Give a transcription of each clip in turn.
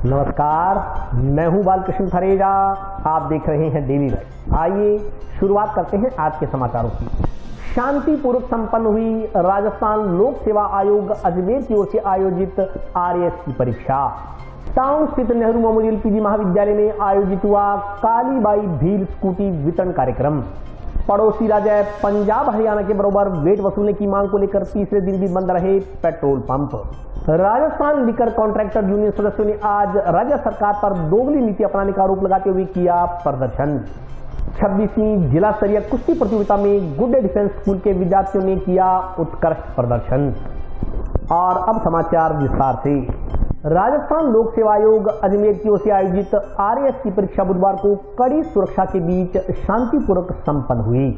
नमस्कार, मैं हूं बालकृष्ण थरेजा। आप देख रहे हैं डेली लाइव। आइए शुरुआत करते हैं आज के समाचारों की। शांतिपूर्वक संपन्न हुई राजस्थान लोक सेवा आयोग अजमेर की ओर से आयोजित आरएएस की परीक्षा। टाउन स्थित नेहरू मेमोरियल पीजी महाविद्यालय में आयोजित हुआ कालीबाई भील स्कूटी वितरण कार्यक्रम। पड़ोसी राज्य पंजाब हरियाणा के बराबर वेट वसूलने की मांग को लेकर तीसरे दिन भी बंद रहे petrol pump. Rajasthan liquor contractor union सदस्यों ने आज राज्य सरकार पर दोगली नीति अपनाने का आरोप लगाते हुए किया प्रदर्शन। 26वीं जिला स्तरीय कुश्ती प्रतियोगिता में गुड डिफेंस स्कूल के विद्यार्थियों ने किया उत्कृष्ट प्रदर्शन। और अब समाचार विस्तार से। राजस्थान लोक सेवा आयोग अजमेर की ओर से आयोजित आरएएस की परीक्षा बुधवार को कड़ी सुरक्षा के बीच शांतिपूर्वक संपन्न हुई।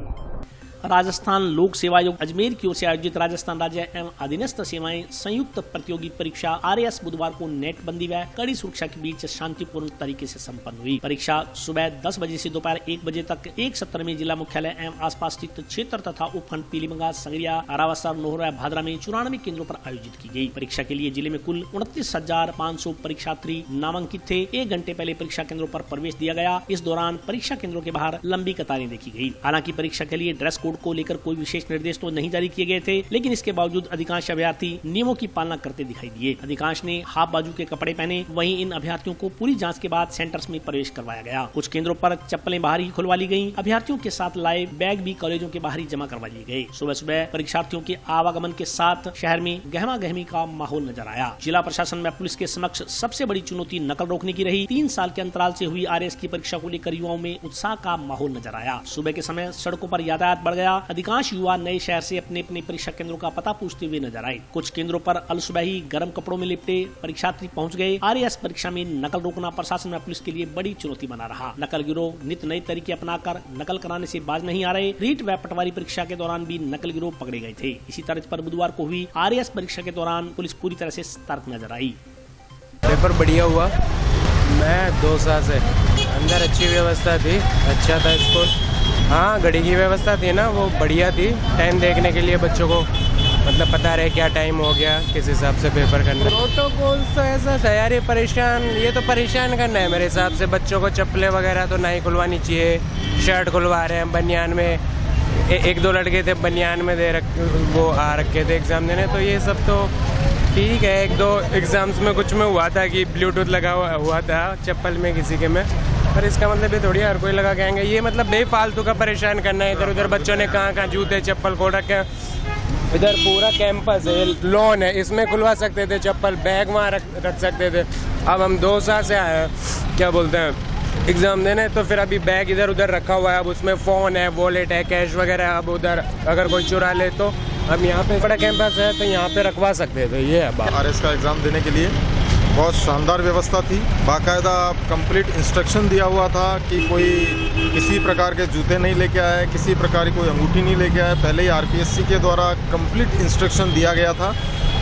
राजस्थान लोक सेवा आयोग अजमेर की ओर से आयोजित राजस्थान राज्य एवं अधीनस्थ सेवाएं संयुक्त प्रतियोगी परीक्षा आरएएस बुधवार को नेट बंदी व कड़ी सुरक्षा के बीच शांतिपूर्ण तरीके से संपन्न हुई। परीक्षा सुबह 10 बजे से दोपहर 1 बजे तक एक सत्र में जिला मुख्यालय एवं आसपास स्थित क्षेत्र तथा उपखंड पीलीभंगा, संगरिया, रावासर, नोहरा, भादरा में 94 केंद्रों पर आयोजित की गई। परीक्षा के लिए जिले में कुल 29,500 परीक्षार्थी नामांकित थे। 1 घंटे पहले परीक्षा केंद्रों पर प्रवेश दिया गया। इस दौरान परीक्षा केंद्रों के बाहर लंबी कतारें देखी गई। हालांकि परीक्षा के लिए ड्रेस कोड को लेकर कोई विशेष निर्देश तो नहीं जारी किए गए थे, लेकिन इसके बावजूद अधिकांश अभ्यर्थी नियमों की पालना करते दिखाई दिए। अधिकांश ने हाफ बाजू के कपड़े पहने। वहीं इन अभ्यर्थियों को पूरी जांच के बाद सेंटर्स में प्रवेश करवाया गया। कुछ केंद्रों पर चप्पलें बाहर ही खुलवा ली गयी। अभ्यर्थियों के साथ लाए बैग भी कॉलेजों के बाहर ही जमा करवा लिए गए। सुबह सुबह परीक्षार्थियों के आवागमन के साथ शहर में गहमा गहमी का माहौल नजर आया। जिला प्रशासन में पुलिस के समक्ष सबसे बड़ी चुनौती नकल रोकने की रही। 3 साल के अंतराल से हुई आरएएस की परीक्षा को लेकर युवाओं में उत्साह का माहौल नजर आया। सुबह के समय सड़कों पर यातायात बढ़ गया। अधिकांश युवा नए शहर से अपने अपने परीक्षा केंद्रों का पता पूछते हुए नजर आए। कुछ केंद्रों पर अलसुबह ही गर्म कपड़ों में लिपटे परीक्षार्थी पहुंच गए। आरएएस परीक्षा में नकल रोकना प्रशासन में पुलिस के लिए बड़ी चुनौती बना रहा। नकल गिरोह नित नए तरीके अपनाकर नकल कराने से बाज नहीं आ रहे। रीट व पटवारी परीक्षा के दौरान भी नकल गिरोह पकड़े गए थे। इसी तर्ज पर बुधवार को हुई आरएएस परीक्षा के दौरान पुलिस पूरी तरह से सतर्क नजर आई। पेपर बढ़िया हुआ। मैं 2 साल से अंदर अच्छी व्यवस्था थी, अच्छा था स्कूल। हाँ, घड़ी की व्यवस्था थी ना, वो बढ़िया थी। टाइम देखने के लिए बच्चों को मतलब पता रहे क्या टाइम हो गया, किस हिसाब से पेपर करना। प्रोटोकॉल तो ऐसा था यार, ये तो परेशान करना है मेरे हिसाब से। बच्चों को चप्पलें वगैरह तो नहीं खुलवानी चाहिए। शर्ट खुलवा रहे हैं, बनियान में 1-2 लड़के थे बनियान में वो आ रखे थे एग्जाम देने। तो ये सब तो ठीक है। 1-2 एग्जाम्स में कुछ में हुआ था कि ब्लूटूथ लगा हुआ था चप्पल में किसी के में, पर इसका मतलब ये थोड़ी हर कोई लगा के आएंगे। ये मतलब बेफालतू का परेशान करना है। इधर उधर बच्चों ने कहाँ जूते चप्पल खोल रखे। इधर पूरा कैंपस है, लॉन है, इसमें खुलवा सकते थे चप्पल, बैग वहाँ रख सकते थे। अब हम 2 साल से आए हैं, क्या बोलते हैं, एग्जाम देने, तो फिर अभी बैग इधर उधर रखा हुआ है। अब उसमें फ़ोन है, वॉलेट है, कैश वगैरह। अब उधर अगर कोई चुरा ले तो अब यहाँ पे बड़ा कैंपस है तो यहाँ पे रखवा सकते थे। ये है बात। आरएएस का एग्ज़ाम देने के लिए बहुत शानदार व्यवस्था थी। बाकायदा कंप्लीट इंस्ट्रक्शन दिया हुआ था कि कोई किसी प्रकार के जूते नहीं लेके आए, किसी प्रकार की कोई अंगूठी नहीं लेके आए। पहले ही आरपीएससी के द्वारा कंप्लीट इंस्ट्रक्शन दिया गया था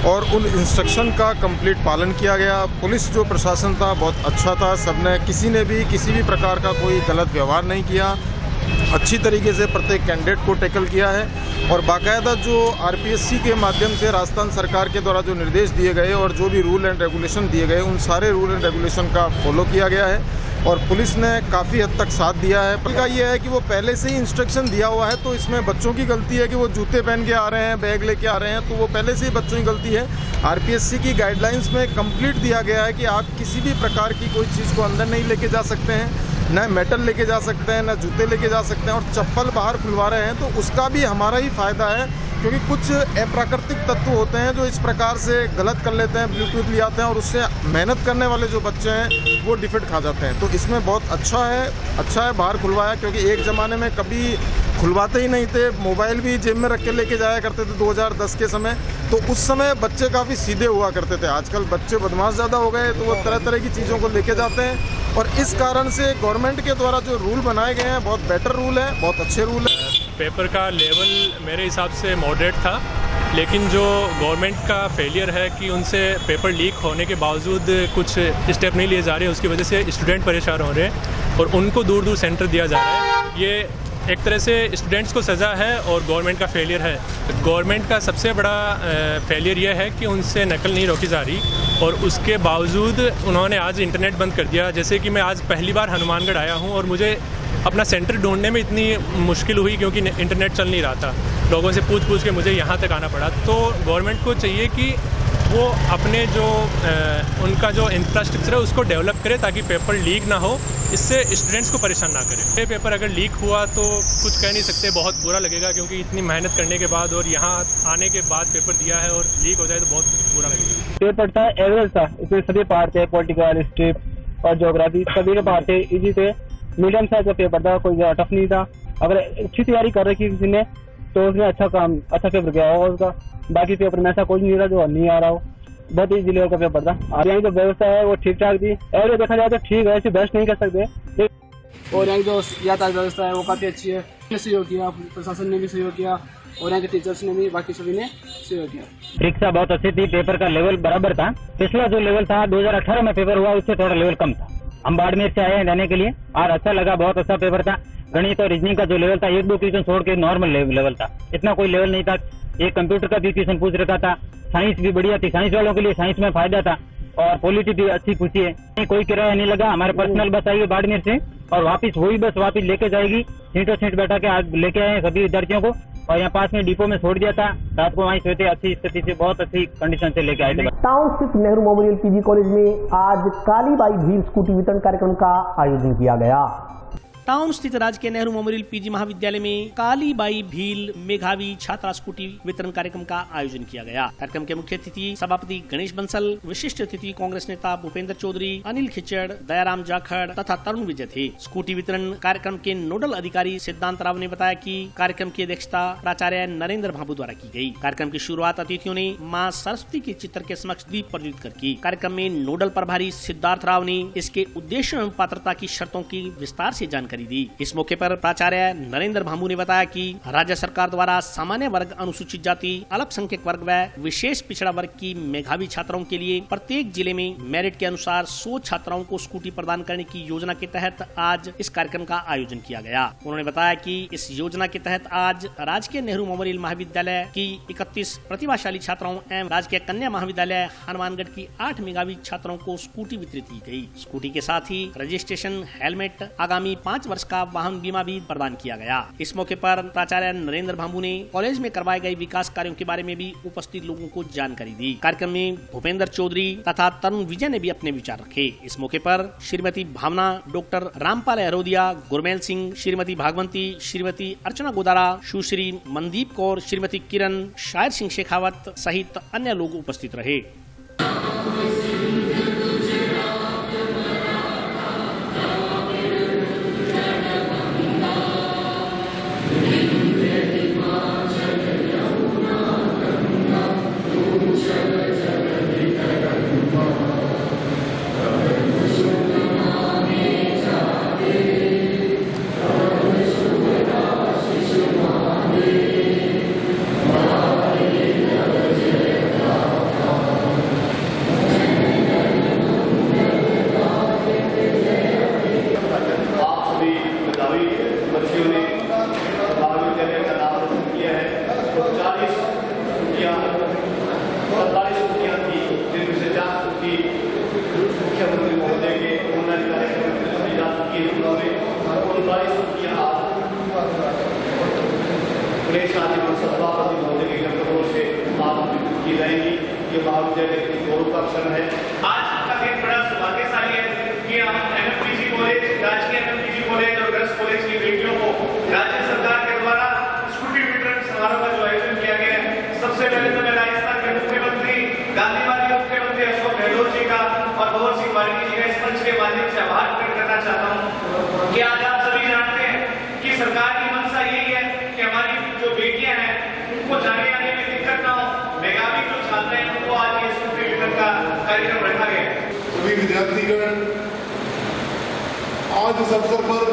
और उन इंस्ट्रक्शन का कंप्लीट पालन किया गया। पुलिस जो प्रशासन था बहुत अच्छा था। सबने किसी ने भी किसी भी प्रकार का कोई गलत व्यवहार नहीं किया। अच्छी तरीके से प्रत्येक कैंडिडेट को टैकल किया है और बाकायदा जो आरपीएससी के माध्यम से राजस्थान सरकार के द्वारा जो निर्देश दिए गए और जो भी रूल एंड रेगुलेशन दिए गए, उन सारे रूल एंड रेगुलेशन का फॉलो किया गया है और पुलिस ने काफ़ी हद तक साथ दिया है। का ये है कि वो पहले से ही इंस्ट्रक्शन दिया हुआ है, तो इसमें बच्चों की गलती है कि वो जूते पहन के आ रहे हैं, बैग लेके आ रहे हैं, तो वो पहले से ही बच्चों की गलती है। आरपीएससी की गाइडलाइंस में कंप्लीट दिया गया है कि आप किसी भी प्रकार की कोई चीज़ को अंदर नहीं लेके जा सकते हैं, न मेटल लेके जा सकते हैं, न जूते लेके जा सकते हैं। और चप्पल बाहर खुलवा रहे हैं तो उसका भी हमारा ही फ़ायदा है, क्योंकि कुछ अप्राकृतिक तत्व होते हैं जो इस प्रकार से गलत कर लेते हैं, ब्लूटूथ ले आते हैं और उससे मेहनत करने वाले जो बच्चे हैं वो डिफेक्ट खा जाते हैं। तो इसमें बहुत अच्छा है बाहर खुलवाया, क्योंकि एक ज़माने में कभी खुलवाते ही नहीं थे। मोबाइल भी जेब में रख के लेके जाया करते थे 2010 के समय, तो उस समय बच्चे काफ़ी सीधे हुआ करते थे। आजकल बच्चे बदमाश ज़्यादा हो गए, तो वो तरह तरह की चीज़ों को लेके जाते हैं और इस कारण से गवर्नमेंट के द्वारा जो रूल बनाए गए हैं बहुत बेटर रूल है, बहुत अच्छे रूल है। पेपर का लेवल मेरे हिसाब से मॉडरेट था, लेकिन जो गवर्नमेंट का फेलियर है कि उनसे पेपर लीक होने के बावजूद कुछ स्टेप नहीं लिए जा रहे, उसकी वजह से स्टूडेंट परेशान हो रहे हैं और उनको दूर दूर सेंटर दिया जा रहा है। ये एक तरह से स्टूडेंट्स को सज़ा है और गवर्नमेंट का फेलियर है। गवर्नमेंट का सबसे बड़ा फेलियर यह है कि उनसे नकल नहीं रोकी जा रही और उसके बावजूद उन्होंने आज इंटरनेट बंद कर दिया। जैसे कि मैं आज पहली बार हनुमानगढ़ आया हूँ और मुझे अपना सेंटर ढूंढने में इतनी मुश्किल हुई क्योंकि इंटरनेट चल नहीं रहा था। लोगों से पूछ के मुझे यहाँ तक आना पड़ा। तो गवर्नमेंट को चाहिए कि वो अपने जो उनका जो इंफ्रास्ट्रक्चर है उसको डेवलप करे ताकि पेपर लीक ना हो, इससे स्टूडेंट्स को परेशान ना करे। ये पेपर अगर लीक हुआ तो कुछ कह नहीं सकते, बहुत बुरा लगेगा क्योंकि इतनी मेहनत करने के बाद और यहाँ आने के बाद पेपर दिया है और लीक हो जाए तो बहुत बुरा लगेगा। पेपर था एवरेज था, इसमें सभी पार्ट थे, पॉलिटिकल, हिस्ट्री और ज्योग्राफी सभी के पार्ट थे, इजी थे, मीडियम साइज का पेपर था, कोई ज़्यादा टफ नहीं था। अगर अच्छी तैयारी कर रखी किसी ने तो उसने अच्छा पेपर किया होगा उसका। बाकी पेपर में ऐसा कुछ नहीं रहा जो नहीं आ रहा हो, बहुत ईजी लेवल का पेपर था। और यहाँ की जो व्यवस्था है वो ठीक ठाक थी, एवरेज देखा जाए तो ठीक है, ऐसे बेस्ट नहीं कर सकते। और यहाँ की जो यातायात व्यवस्था है वो काफ़ी अच्छी है, सहयोग किया, प्रशासन ने भी सहयोग किया और यहाँ के टीचर्स ने भी, बाकी सभी ने सहयोग किया। परीक्षा बहुत अच्छी थी, पेपर का लेवल बराबर था। पिछला जो लेवल था 2018 में पेपर हुआ उससे थोड़ा लेवल कम था। हम बाड़मेर से आए हैं जाने के लिए और अच्छा लगा, बहुत अच्छा पेपर था। गणित और रीजनिंग का जो लेवल था 1-2 क्वेश्चन छोड़ के नॉर्मल लेवल था, इतना कोई लेवल नहीं था। एक कंप्यूटर का भी क्वेश्चन पूछ रखा था, साइंस भी बढ़िया थी, साइंस वालों के लिए साइंस में फायदा था और पॉलिटी भी अच्छी पूछी है। कोई किराया नहीं लगा, हमारे पर्सनल बस आई है बाड़मेर से और वापिस वही बस वापिस लेके जाएगी। सीटों सीट बैठा के आज लेके आए सभी विद्यार्थियों को और यहाँ पास में डिपो में छोड़ दिया था, रात को वहीं सोते। अच्छी स्थिति से, बहुत अच्छी कंडीशन से लेके आए थे। टाउन स्थित नेहरू मेमोरियल पीजी कॉलेज में आज काली बाई भील स्कूटी वितरण कार्यक्रम का आयोजन किया गया। टाउन स्थित राजकीय नेहरू मेमोरियल पीजी महाविद्यालय में काली बाई भील मेघावी छात्रा स्कूटी वितरण कार्यक्रम का आयोजन किया गया। कार्यक्रम के मुख्य अतिथि सभापति गणेश बंसल, विशिष्ट अतिथि कांग्रेस नेता भूपेंद्र चौधरी, अनिल खिचड़, दयाराम जाखड़ तथा तरुण विजय थे। स्कूटी वितरण कार्यक्रम के नोडल अधिकारी सिद्धांत राव ने बताया कि कार्यक्रम की अध्यक्षता प्राचार्य नरेंद्र भाबू द्वारा की गई। कार्यक्रम की शुरुआत अतिथियों ने मां सरस्वती के चित्र के समक्ष दीप प्रज्वलित कर की। कार्यक्रम में नोडल प्रभारी सिद्धार्थ राव ने इसके उद्देश्य एवं पात्रता की शर्तों की विस्तार से जानकारी दी। इस मौके पर प्राचार्य नरेंद्र भामू ने बताया कि राज्य सरकार द्वारा सामान्य वर्ग, अनुसूचित जाति, अल्पसंख्यक वर्ग व विशेष पिछड़ा वर्ग की मेधावी छात्राओं के लिए प्रत्येक जिले में मेरिट के अनुसार 100 छात्राओं को स्कूटी प्रदान करने की योजना के तहत आज इस कार्यक्रम का आयोजन किया गया। उन्होंने बताया कि इस योजना के तहत आज राजकीय नेहरू मेमोरियल महाविद्यालय की 31 प्रतिभाशाली छात्राओं एवं राजकीय कन्या महाविद्यालय हनुमानगढ़ की 8 मेधावी छात्राओं को स्कूटी वितरित की गई। स्कूटी के साथ ही रजिस्ट्रेशन, हेलमेट, आगामी 5 वर्ष का वाहन बीमा भी प्रदान किया गया। इस मौके पर प्राचार्य नरेंद्र भामू ने कॉलेज में करवाए गए विकास कार्यों के बारे में भी उपस्थित लोगों को जानकारी दी। कार्यक्रम में भूपेंद्र चौधरी तथा तरुण विजय ने भी अपने विचार रखे। इस मौके पर श्रीमती भावना, डॉक्टर रामपाल अहरोदिया, गुरमेल सिंह, श्रीमती भागवंती, श्रीमती अर्चना गोदारा, सुश्री मनदीप कौर, श्रीमती किरण, शायर सिंह शेखावत सहित अन्य लोग उपस्थित रहे। मुख्यमंत्री महोदय के उन्नत कार्यक्रम की सभापति महोदय के कर्तव्यों से आज की जाएंगी। ये महाविद्यालय की गौरव का क्षण है। आज का दिन बड़ा सौभाग्यशाली है कि हम एमएमपीजी कॉलेज, राजकीय एमएमपीजी कॉलेज और गर्ल्स कॉलेज की बेटियों को राज्य सरकार के द्वारा स्कूटी वितरण समारोह का जो आयोजन किया गया है। सबसे पहले तो मैं राजस्थान के मुख्यमंत्री, गांधीवादी मुख्यमंत्री अशोक गहलोत जी का और भगवत सिंह मान जी का इस मंच के माध्यम से आभार व्यक्त करना चाहता हूँ कि आज आप सभी जानते हैं कि सरकार की मंशा यही है कि हमारी जो बेटियां हैं उनको जाने आने में दिक्कत ना हो। मेधावी जो छात्र हैं उनको आज ये स्कूटी वितरण का कार्यक्रम रखा गया है। सभी विद्यार्थीगण, आज इस अवसर पर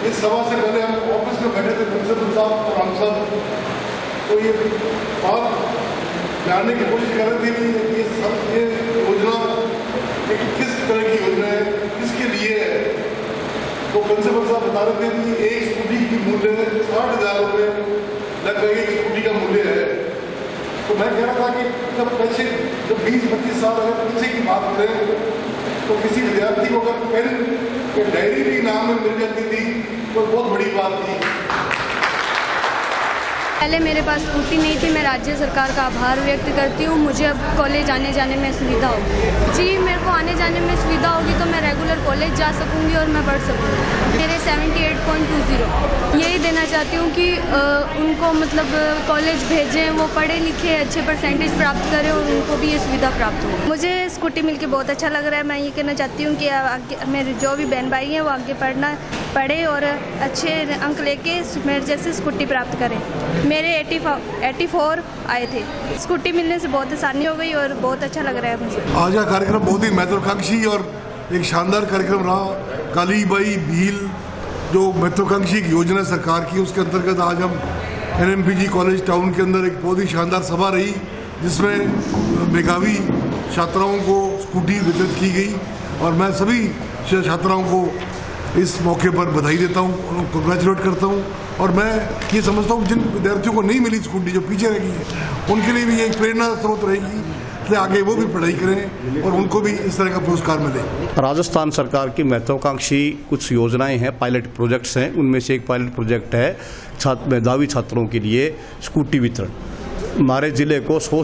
इस सभा से पहले हम ऑफिस में बैठे थे, प्रिंसिपल साहब और हम सब, तो ये बात जानने की कोशिश कर रहे थे कि ये योजना किस तरह की योजना है, किसके लिए है। तो प्रिंसिपल साहब बता रहे थे कि एक स्कूटी की मूल्य 60,000 रुपये लगभग एक स्कूटी का मूल्य है। तो मैं कह रहा था कि जब 20-25 साल अगर पीछे की बात करें तो किसी विद्यार्थी को अगर पेन या डायरी भी इनाम में मिल जाती थी तो बहुत बड़ी बात थी। पहले मेरे पास स्कूटी नहीं थी। मैं राज्य सरकार का आभार व्यक्त करती हूँ। मुझे अब कॉलेज आने जाने में सुविधा होगी। जी, मेरे को आने जाने में सुविधा होगी तो मैं रेगुलर कॉलेज जा सकूँगी और मैं पढ़ सकूँगी। मेरे 78.20 यही देना चाहती हूँ कि उनको मतलब कॉलेज भेजें, वो पढ़े लिखे अच्छे परसेंटेज प्राप्त करें और उनको भी ये सुविधा प्राप्त हो। मुझे स्कूटी मिलकर बहुत अच्छा लग रहा है। मैं ये कहना चाहती हूँ कि आगे मेरे जो भी बहन भाई हैं वो आगे पढ़े और अच्छे अंक लेके मेरे जैसे स्कूटी प्राप्त करें। मेरे 84 आए थे। स्कूटी मिलने से बहुत आसानी हो गई और बहुत अच्छा लग रहा है मुझे। आज का कार्यक्रम बहुत ही महत्वाकांक्षी और एक शानदार कार्यक्रम रहा। कालीबाई भील जो महत्वाकांक्षी योजना सरकार की, उसके अंतर्गत आज हम NMPG कॉलेज टाउन के अंदर एक बहुत ही शानदार सभा रही जिसमें मेधावी छात्राओं को स्कूटी वितरित की गई और मैं सभी छात्राओं को इस मौके पर बधाई देता हूँ और कंग्रेचुलेट करता हूँ। और मैं ये समझता हूँ जिन विद्यार्थियों को नहीं मिली स्कूटी, जो पीछे रह गई है, उनके लिए भी ये एक प्रेरणा स्रोत रहेगी कि आगे वो भी पढ़ाई करें और उनको भी इस तरह का पुरस्कार मिले। राजस्थान सरकार की महत्वाकांक्षी कुछ योजनाएं हैं, पायलट प्रोजेक्ट्स हैं। उनमें से एक पायलट प्रोजेक्ट है मेधावी छात्रों के लिए स्कूटी वितरण। हमारे ज़िले को 100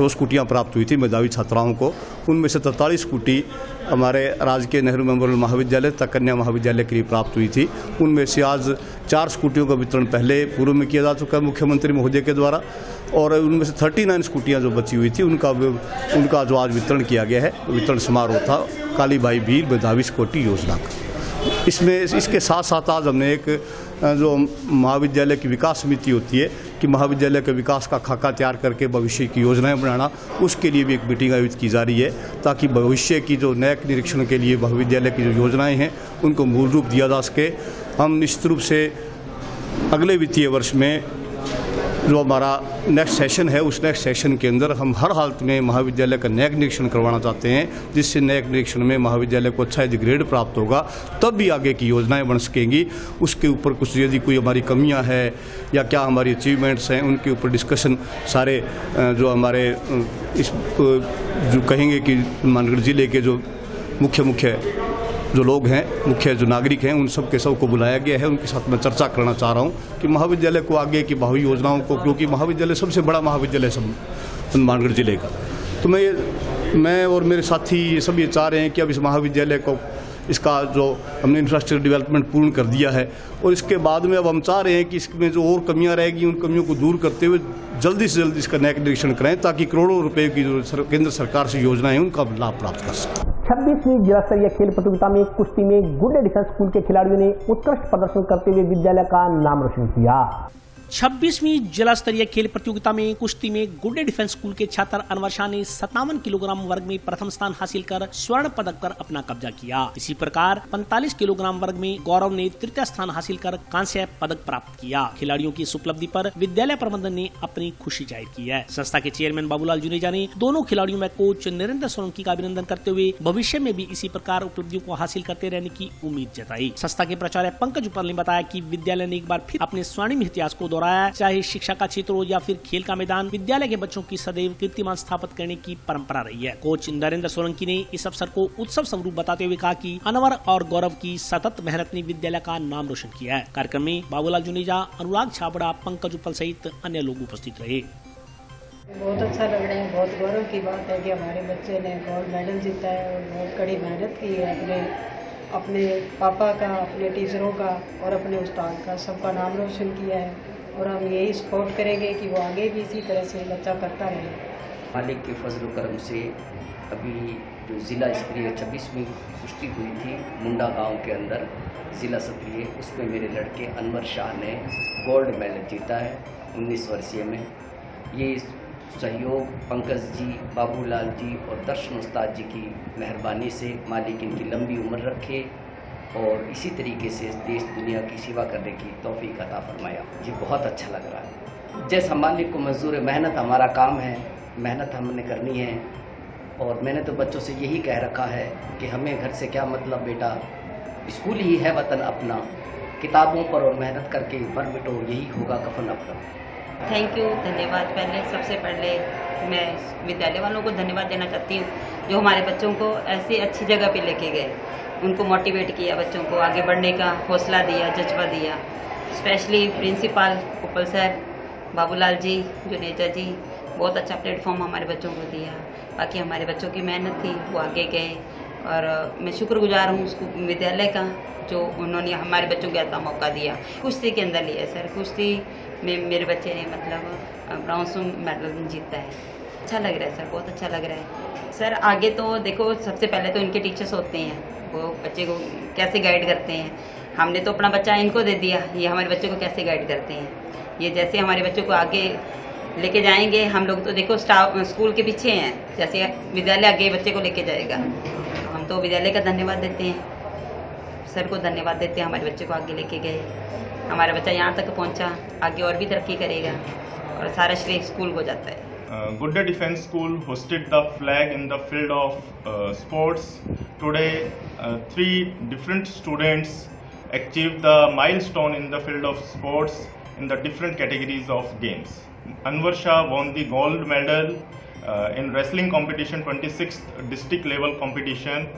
स्कूटियाँ प्राप्त हुई थी मेधावी छात्राओं को। उनमें से 43 स्कूटी हमारे राजकीय नेहरू मेमोरियल महाविद्यालय तक कन्या महाविद्यालय के लिए प्राप्त हुई थी। उनमें से आज 4 स्कूटियों का वितरण पहले पूर्व में किया जा चुका है मुख्यमंत्री महोदय के द्वारा, और उनमें से 39 स्कूटियाँ जो बची हुई थी उनका जो आज वितरण किया गया है, वितरण समारोह था कालीबाई भील मेधावी स्कूटी योजना का। इसके साथ साथ आज हमने एक जो महाविद्यालय की विकास समिति होती है कि महाविद्यालय के विकास का खाका तैयार करके भविष्य की योजनाएं बनाना, उसके लिए भी एक मीटिंग आयोजित की जा रही है ताकि भविष्य की जो नैक निरीक्षण के लिए महाविद्यालय की जो योजनाएं हैं उनको मूल रूप दिया जा सके। हम निश्चित रूप से अगले वित्तीय वर्ष में जो हमारा नेक्स्ट सेशन है उस नेक्स्ट सेशन के अंदर हम हर हालत में महाविद्यालय का नैक निरीक्षण करवाना चाहते हैं, जिससे नैक निरीक्षण में महाविद्यालय को अच्छा यदि ग्रेड प्राप्त होगा तब भी आगे की योजनाएं बन सकेंगी। उसके ऊपर कुछ यदि कोई हमारी कमियां है या क्या हमारी अचीवमेंट्स हैं उनके ऊपर डिस्कशन सारे जो हमारे इस जो कहेंगे कि मानगढ़ जिले के जो मुख्य जो लोग हैं, मुख्य जो नागरिक हैं, उन सब के सबको बुलाया गया है। उनके साथ मैं चर्चा करना चाह रहा हूं कि महाविद्यालय को आगे की भावी योजनाओं को, क्योंकि महाविद्यालय सबसे बड़ा महाविद्यालय सब मानगढ़ जिले का, तो मैं और मेरे साथी ये सब ये चाह रहे हैं कि अब इस महाविद्यालय को इसका जो हमने इंफ्रास्ट्रक्चर डेवलपमेंट पूर्ण कर दिया है और इसके बाद में अब हम चाह रहे हैं कि इसमें जो और कमियां रहेगी उन कमियों को दूर करते हुए जल्दी से जल्दी इसका नैक निरीक्षण करें ताकि करोड़ों रुपए की जो केंद्र सरकार से योजनाएं हैं उनका लाभ प्राप्त कर सकें। 26वीं जिला स्तरीय खेल प्रतियोगिता में कुश्ती में गुड डिफेंस स्कूल के खिलाड़ियों ने उत्कृष्ट प्रदर्शन करते हुए विद्यालय का नाम रोशन किया। 26वीं जिला स्तरीय खेल प्रतियोगिता में कुश्ती में गुड्डे डिफेंस स्कूल के छात्र अनवर शाह ने 57 किलोग्राम वर्ग में प्रथम स्थान हासिल कर स्वर्ण पदक पर अपना कब्जा किया। इसी प्रकार 45 किलोग्राम वर्ग में गौरव ने तृतीय स्थान हासिल कर कांस्य पदक प्राप्त किया। खिलाड़ियों की इस उपलब्धि पर विद्यालय प्रबंधन ने अपनी खुशी जाहिर की है। संस्था के चेयरमैन बाबूलाल जुनेजा ने दोनों खिलाड़ियों में कोच नरेंद्र सोलंकी का अभिनंदन करते हुए भविष्य में भी इसी प्रकार उपलब्धियों को हासिल करते रहने की उम्मीद जताई। संस्था के प्राचार्य पंकज उपल ने बताया कि विद्यालय ने एक बार फिर अपने स्वर्णिम इतिहास को दोहराया। चाहे शिक्षा का क्षेत्र हो या फिर खेल का मैदान, विद्यालय के बच्चों की सदैव कीर्तिमान स्थापित करने की परंपरा रही है। कोच नरेंद्र सोलंकी ने इस अवसर को उत्सव स्वरूप बताते हुए कहा कि अनवर और गौरव की सतत मेहनत ने विद्यालय का नाम रोशन किया है। कार्यक्रम में बाबूलाल जुनेजा, अनुराग छाबड़ा, पंकज उपल सहित अन्य लोग उपस्थित रहे। बहुत अच्छा लग रहा है। बहुत गौरव की बात है कि हमारे बच्चे ने गोल्ड मेडल जीता है और बहुत कड़ी मेहनत की है। अपने पापा का, अपने टीचरों का और अपने उस्ताद का, सबका नाम रोशन किया है और हम यही सपोर्ट करेंगे कि वो आगे भी इसी तरह से बच्चा करता रहे। मालिक के फजल करम से अभी जो ज़िला स्तरीय 26वीं कुश्ती हुई थी मुंडा गांव के अंदर ज़िला स्तरीय, उसमें मेरे लड़के अनवर शाह ने गोल्ड मेडल जीता है 19 वर्षीय में। ये सहयोग पंकज जी, बाबूलाल जी और दर्शन उस्ताद जी की मेहरबानी से मालिक इनकी लंबी उम्र रखे और इसी तरीके से देश दुनिया की सेवा करने की तौफीक अता फरमाया। ये बहुत अच्छा लग रहा है। जैसा मालिक को मंजूर है, मेहनत हमारा काम है, मेहनत हमने करनी है। और मैंने तो बच्चों से यही कह रखा है कि हमें घर से क्या मतलब बेटा, स्कूल ही है वतन अपना, किताबों पर और मेहनत करके पर मिटो यही होगा कफन अपना। थैंक यू, धन्यवाद। सबसे पहले मैं विद्यालय वालों को धन्यवाद देना चाहती हूँ जो हमारे बच्चों को ऐसी अच्छी जगह पे लेके गए, उनको मोटिवेट किया, बच्चों को आगे बढ़ने का हौसला दिया, जज्बा दिया। स्पेशली प्रिंसिपल उपल सर, बाबूलाल जी, जुनेजा जी, बहुत अच्छा प्लेटफॉर्म हमारे बच्चों को दिया। बाकी हमारे बच्चों की मेहनत थी, वो आगे गए और मैं शुक्रगुजार हूँ उसको विद्यालय का जो उन्होंने हमारे बच्चों को ऐसा मौका दिया। कुश्ती के अंदर लिया सर, कुश्ती में मेरे बच्चे ने मतलब ब्राउन्स मेडल जीता है। अच्छा लग रहा है सर, बहुत अच्छा लग रहा है सर। आगे तो देखो, सबसे पहले तो इनके टीचर्स होते हैं, वो बच्चे को कैसे गाइड करते हैं। हमने तो अपना बच्चा इनको दे दिया, ये हमारे बच्चे को कैसे गाइड करते हैं। ये जैसे हमारे बच्चों को आगे लेके जाएंगे, हम लोग तो देखो स्टाफ स्कूल के पीछे हैं, जैसे विद्यालय आगे बच्चे को लेके जाएगा। हम तो विद्यालय का धन्यवाद देते हैं, सर को धन्यवाद देते हैं, हमारे बच्चे को आगे लेके गए, हमारा बच्चा यहाँ तक पहुँचा, आगे और भी तरक्की करेगा और सारा श्रेय स्कूल को जाता है। Good Day Defence School hosted the flag in the field of sports. Today, 3 different students achieved the milestone in the field of sports in the different categories of games. Anwar Shah won the gold medal in wrestling competition, 26th district level competition,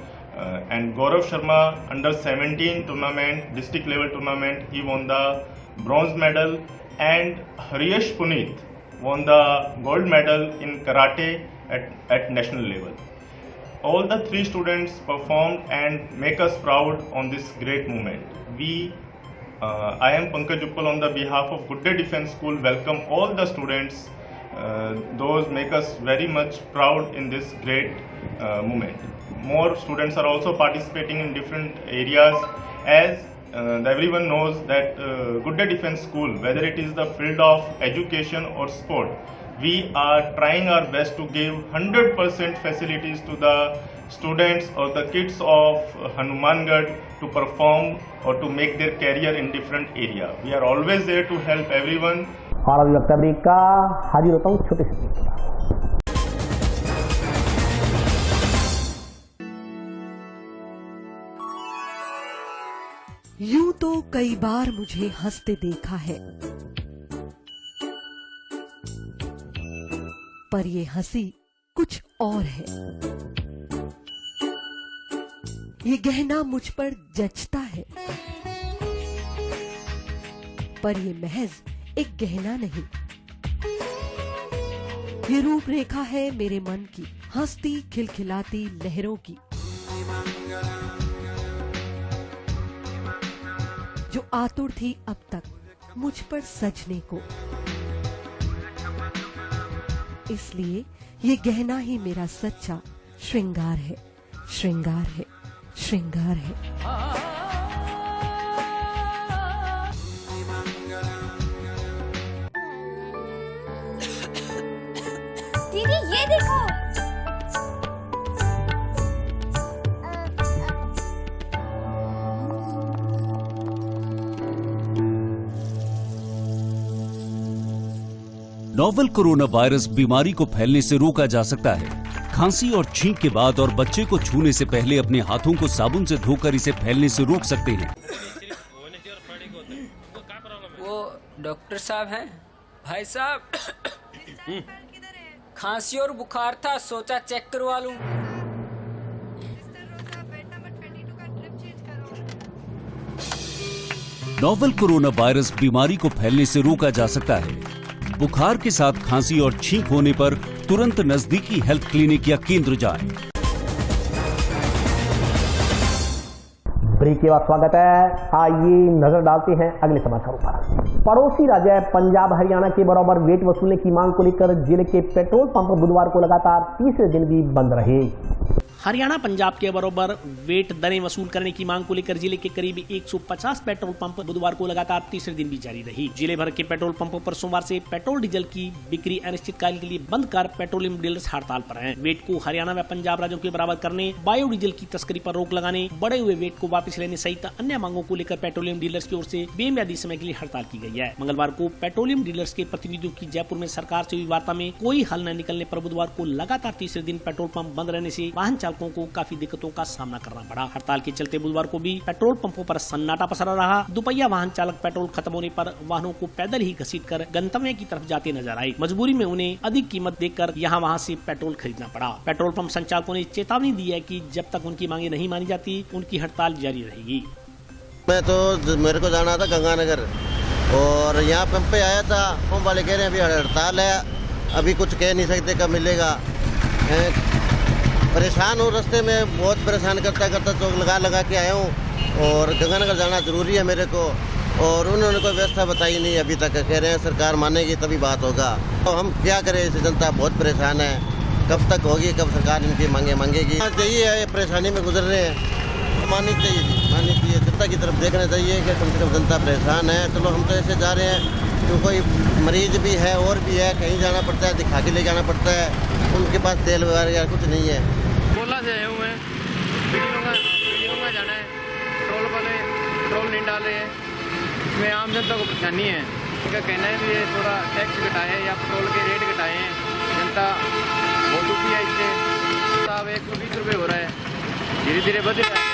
and Gaurav Sharma under 17 tournament, district level tournament, he won the bronze medal, and Hariyash Puneet won the gold medal in karate at national level. All the 3 students performed and make us proud on this great moment. I am Pankaj Uppal on the behalf of Good Day Defence School welcome all the students. Those make us very much proud in this great moment. More students are also participating in different areas as everyone knows that Good Day Defence School, whether it is the field of education or sport, we are trying our best to give 100% facilities to the students or the kids of Hanumangarh to perform or to make their career in different area. We are always there to help everyone. और अभी वक्त break का हाजिर होता हूँ छोटे से। यूं तो कई बार मुझे हंसते देखा है, पर ये हंसी कुछ और है। ये गहना मुझ पर जचता है, पर ये महज एक गहना नहीं, ये रूपरेखा है मेरे मन की, हंसती खिलखिलाती लहरों की, जो आतुर थी अब तक मुझ पर सजने को। इसलिए ये गहना ही मेरा सच्चा श्रृंगार है, श्रृंगार है, श्रृंगार है। दीदी ये देखो, नोवेल कोरोना वायरस बीमारी को फैलने से रोका जा सकता है। खांसी और छींक के बाद और बच्चे को छूने से पहले अपने हाथों को साबुन से धोकर इसे फैलने से रोक सकते हैं। वो डॉक्टर साहब हैं? भाई साहब खांसी और बुखार था, सोचा चेक करवा लूं। नोवेल कोरोना वायरस बीमारी को फैलने से रोका जा सकता है। बुखार के साथ खांसी और छींक होने पर तुरंत नजदीकी हेल्थ क्लिनिक या केंद्र जाएं। ब्रेक के बाद स्वागत है। आइए नजर डालते हैं अगले समाचारों पर। पड़ोसी राज्य पंजाब हरियाणा के बराबर वेट वसूलने की मांग को लेकर जिले के पेट्रोल पंप बुधवार को लगातार तीसरे दिन भी बंद रहे। हरियाणा पंजाब के बराबर वेट दरें वसूल करने की मांग को लेकर जिले के करीब 150 पेट्रोल पंप बुधवार को लगातार तीसरे दिन भी जारी रही। जिले भर के पेट्रोल पंपों पर सोमवार से पेट्रोल डीजल की बिक्री अनिश्चितकाल के लिए बंद कर पेट्रोलियम डीलर्स हड़ताल पर हैं। वेट को हरियाणा व पंजाब राज्यों के बराबर करने, बायोडीजल की तस्करी पर रोक लगाने, बढ़े हुए वेट को वापस लेने सहित अन्य मांगों को लेकर पेट्रोलियम डीलर्स की ओर से बेमियादी समय के लिए हड़ताल की गई है। मंगलवार को पेट्रोलियम डीलर्स के प्रतिनिधियों की जयपुर में सरकार से हुई वार्ता में कोई हल न निकलने पर बुधवार को लगातार तीसरे दिन पेट्रोल पंप बंद रहने से वाहन चालकों को काफी दिक्कतों का सामना करना पड़ा। हड़ताल के चलते बुधवार को भी पेट्रोल पंपों पर सन्नाटा पसरा रहा। दुपहिया वाहन चालक पेट्रोल खत्म होने पर वाहनों को पैदल ही घसीटकर गंतव्य की तरफ जाते नजर आए। मजबूरी में उन्हें अधिक कीमत देकर यहाँ वहाँ से पेट्रोल खरीदना पड़ा। पेट्रोल पंप संचालकों ने चेतावनी दी है कि जब तक उनकी मांगे नहीं मानी जाती उनकी हड़ताल जारी रहेगी। मैं तो मेरे को जाना था गंगानगर और यहाँ पंप पे आया था। पंप वाले कह रहे हैं अभी हड़ताल है, अभी कुछ कह नहीं सकते कब मिलेगा। परेशान हूँ, रास्ते में बहुत परेशान करता चौक लगा के आया हूँ और गंगानगर जाना जरूरी है मेरे को और उन्होंने कोई व्यवस्था बताई नहीं अभी तक। कह रहे हैं सरकार मानेगी तभी बात होगा। तो हम क्या करें, इस जनता बहुत परेशान है, कब तक होगी, कब सरकार इनकी मांगे मांगेगी। यही है, परेशानी में गुजर रहे हैं। माननी चाहिए जनता की तरफ देखना चाहिए कि कम से कम जनता परेशान है। चलो हम तो ऐसे जा रहे हैं तो कोई मरीज भी है और भी है, कहीं जाना पड़ता है, दिखा के ले जाना पड़ता है, उनके पास तेल वगैरह या कुछ नहीं है। कोला से आए हुए हैं, वीडियो में जाना है, पेट्रोल वाले पेट्रोल नहीं डाल रहे हैं, इसमें आम जनता को परेशानी है। इनका कहना है कि ये थोड़ा टैक्स घटाए या पेट्रोल के रेट घटाए हैं, जनता बहुत दुखी है इससे। साहब 120 रुपये हो रहा है, धीरे धीरे बढ़ रहा है।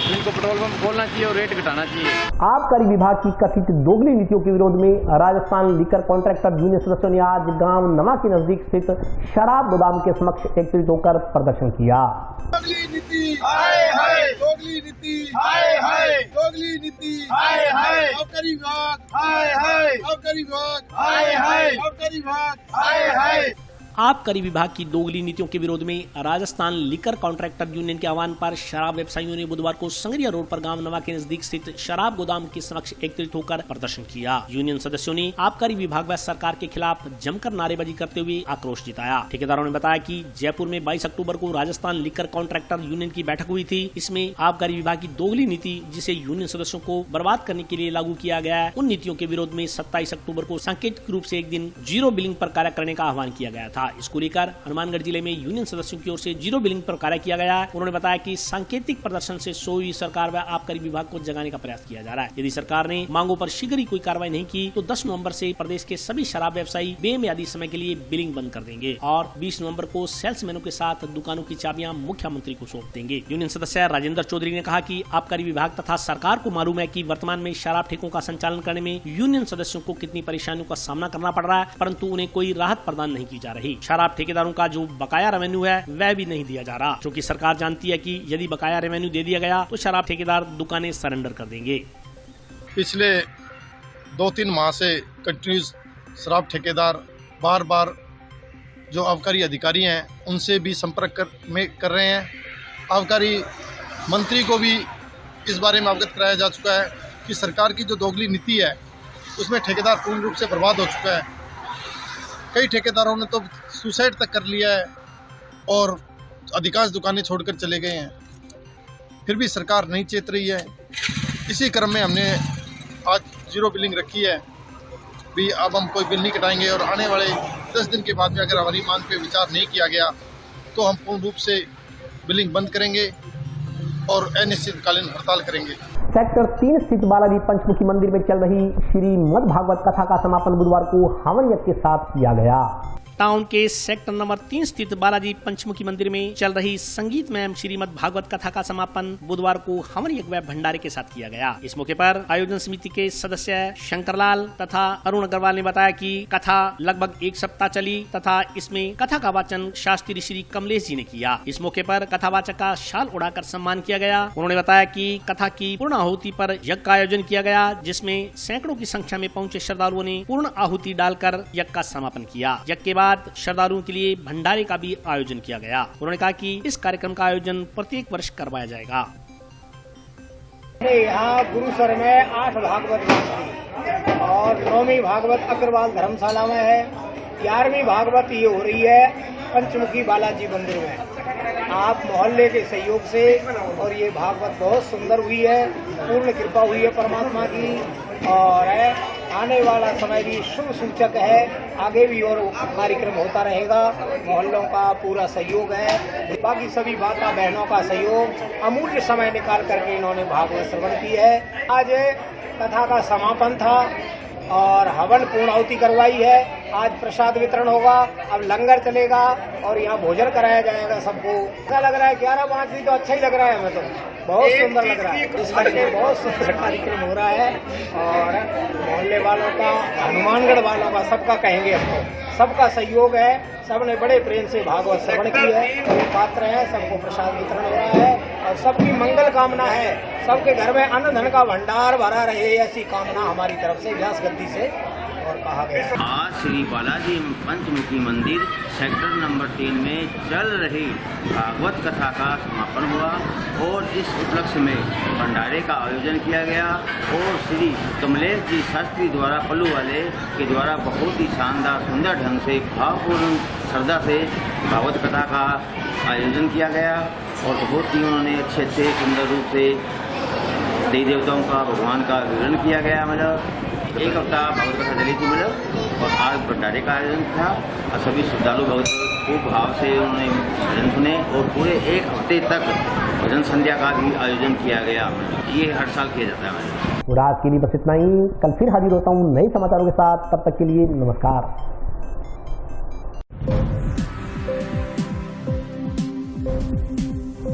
इनको पेट्रोल पंप खोलना चाहिए और रेट घटाना चाहिए। आबकारी विभाग की कथित दोगली नीतियों के विरोध में राजस्थान लीकर कॉन्ट्रैक्टर यूनियन सदस्यों ने आज गांव नवा के नजदीक स्थित शराब गोदाम के समक्ष एकत्रित होकर प्रदर्शन किया। दोगली नीति हाय हाय, दोगली नीति हाय हाय, दोगली नीति हाय हाय, आबकारी विभाग हाय हाय, आबकारी विभाग हाय हाय, आबकारी विभाग हाय हाय। आबकारी विभाग की दोगली नीतियों के विरोध में राजस्थान लीकर कॉन्ट्रैक्टर यूनियन के आह्वान पर शराब व्यवसायियों ने बुधवार को संगरिया रोड पर गांव नवा के नजदीक स्थित शराब गोदाम के समक्ष एकत्रित होकर प्रदर्शन किया। यूनियन सदस्यों ने आबकारी विभाग व सरकार के खिलाफ जमकर नारेबाजी करते हुए आक्रोश जताया। ठेकेदारों ने बताया कि जयपुर में 22 अक्टूबर को राजस्थान लीकर कॉन्ट्रैक्टर यूनियन की बैठक हुई थी। इसमें आबकारी विभाग की दोगली नीति, जिसे यूनियन सदस्यों को बर्बाद करने के लिए लागू किया गया है, उन नीतियों के विरोध में 27 अक्टूबर को सांकेतिक रूप से एक दिन जीरो बिलिंग पर कार्य करने का आह्वान किया गया था। इसको लेकर हनुमानगढ़ जिले में यूनियन सदस्यों की ओर से जीरो बिलिंग पर कार्य किया गया है। उन्होंने बताया कि सांकेतिक प्रदर्शन से सोई सरकार व आबकारी विभाग को जगाने का प्रयास किया जा रहा है। यदि सरकार ने मांगों पर शीघ्र ही कोई कार्रवाई नहीं की तो 10 नवंबर से प्रदेश के सभी शराब व्यवसायी बेमियादी समय के लिए बिलिंग बंद कर देंगे और 20 नवंबर को सेल्समैनों के साथ दुकानों की चाबियां मुख्यमंत्री को सौंप देंगे। यूनियन सदस्य राजेंद्र चौधरी ने कहा कि आबकारी विभाग तथा सरकार को मालूम है कि वर्तमान में शराब ठेकों का संचालन करने में यूनियन सदस्यों को कितनी परेशानियों का सामना करना पड़ रहा है, परंतु उन्हें कोई राहत प्रदान नहीं की जा रही। शराब ठेकेदारों का जो बकाया रेवेन्यू है वह भी नहीं दिया जा रहा, क्योंकि सरकार जानती है कि यदि बकाया रेवेन्यू दे दिया गया तो शराब ठेकेदार दुकानें सरेंडर कर देंगे। पिछले 2-3 माह से कंटिन्यूस शराब ठेकेदार बार बार जो आबकारी अधिकारी हैं उनसे भी संपर्क कर रहे हैं। आबकारी मंत्री को भी इस बारे में अवगत कराया जा चुका है कि सरकार की जो दोगली नीति है उसमें ठेकेदार पूर्ण रूप से बर्बाद हो चुका है। कई ठेकेदारों ने तो सुसाइड तक कर लिया है और अधिकांश दुकानें छोड़कर चले गए हैं, फिर भी सरकार नहीं चेत रही है। इसी क्रम में हमने आज जीरो बिलिंग रखी है भी। अब हम कोई बिल नहीं कटाएंगे और आने वाले 10 दिन के बाद में अगर हमारी मांग पे विचार नहीं किया गया तो हम पूर्ण रूप से बिलिंग बंद करेंगे और अनिश्चितकालीन हड़ताल करेंगे। सेक्टर 3 स्थित बालाजी पंचमुखी मंदिर में चल रही श्रीमद् भागवत कथा का समापन बुधवार को हवन यज्ञ के साथ किया गया। टाउन के सेक्टर नंबर 3 स्थित बालाजी पंचमुखी मंदिर में चल रही संगीतमय श्रीमद् भागवत कथा का समापन बुधवार को हवन यज्ञ व भंडारे के साथ किया गया। इस मौके पर आयोजन समिति के सदस्य शंकरलाल तथा अरुण अग्रवाल ने बताया कि कथा लगभग 1 सप्ताह चली तथा इसमें कथा का वाचन शास्त्री श्री कमलेश जी ने किया। इस मौके पर कथावाचक का शाल उड़ाकर सम्मान किया गया। उन्होंने बताया कि कथा की पूर्ण आहुति पर यज्ञ का आयोजन किया गया, जिसमें सैकड़ों की संख्या में पहुंचे श्रद्धालुओं ने पूर्ण आहुति डालकर यज्ञ का समापन किया। यज्ञ के बाद श्रद्धालुओं के लिए भंडारे का भी आयोजन किया गया। उन्होंने कहा कि इस कार्यक्रम का आयोजन प्रत्येक वर्ष करवाया जाएगा। यहाँ गुरुसर में 8 भागवत और 9वीं भागवत अग्रवाल धर्मशाला में है। 11वीं भागवत ये हो रही है पंचमुखी बालाजी मंदिर में। आप मोहल्ले के सहयोग से और ये भागवत बहुत सुंदर हुई है, पूर्ण कृपा हुई है परमात्मा की और आने वाला समय भी शुभ सूचक है। आगे भी और कार्यक्रम होता रहेगा। मोहल्लों का पूरा सहयोग है, बाकी सभी माता बहनों का सहयोग, अमूल्य समय निकाल करके इन्होंने भागवत श्रवण की है। आज कथा का समापन था और हवन पूर्णाहुति करवाई है आज प्रसाद वितरण होगा, अब लंगर चलेगा और यहाँ भोजन कराया जाएगा सबको। ऐसा लग रहा है 11-5 तो अच्छा ही लग रहा है, हमें तो बहुत सुंदर लग रहा है। इस करके बहुत सुंदर कार्यक्रम हो रहा है और मोहल्ले वालों का, हनुमानगढ़ वालों का, सबका कहेंगे हमको, सबका सहयोग है। सबने बड़े प्रेम से भागवत श्रवण की है, ये पात्र है, सबको प्रसाद वितरण हो रहा है और सबकी मंगल कामना है। सबके घर में अन्न धन का भंडार भरा रहे, ऐसी कामना हमारी तरफ से व्यास गद्दी से और कहा गया। आज श्री बालाजी पंचमुखी मंदिर सेक्टर नंबर 3 में चल रही भागवत कथा का समापन हुआ और इस उपलक्ष्य में भंडारे का आयोजन किया गया और श्री कमलेश जी शास्त्री द्वारा पल्लू वाले के द्वारा बहुत ही शानदार सुंदर ढंग से भावपूर्ण श्रद्धा से भागवत कथा का आयोजन किया गया और बहुत ही उन्होंने अच्छे सुंदर रूप से देवी देवताओं का, भगवान का विवरण किया गया। मतलब एक हफ्ता भागवत कथा चली थी मतलब और आज भंडारे का आयोजन था और सभी श्रद्धालु भगवत खूब भाव से उन्होंने भजन सुने और पूरे एक हफ्ते तक भजन संध्या का भी आयोजन किया गया। ये हर साल किया जाता है। और आज के लिए बस इतना ही। कल फिर हाजिर होता हूँ नए समाचारों के साथ, तब तक के लिए नमस्कार।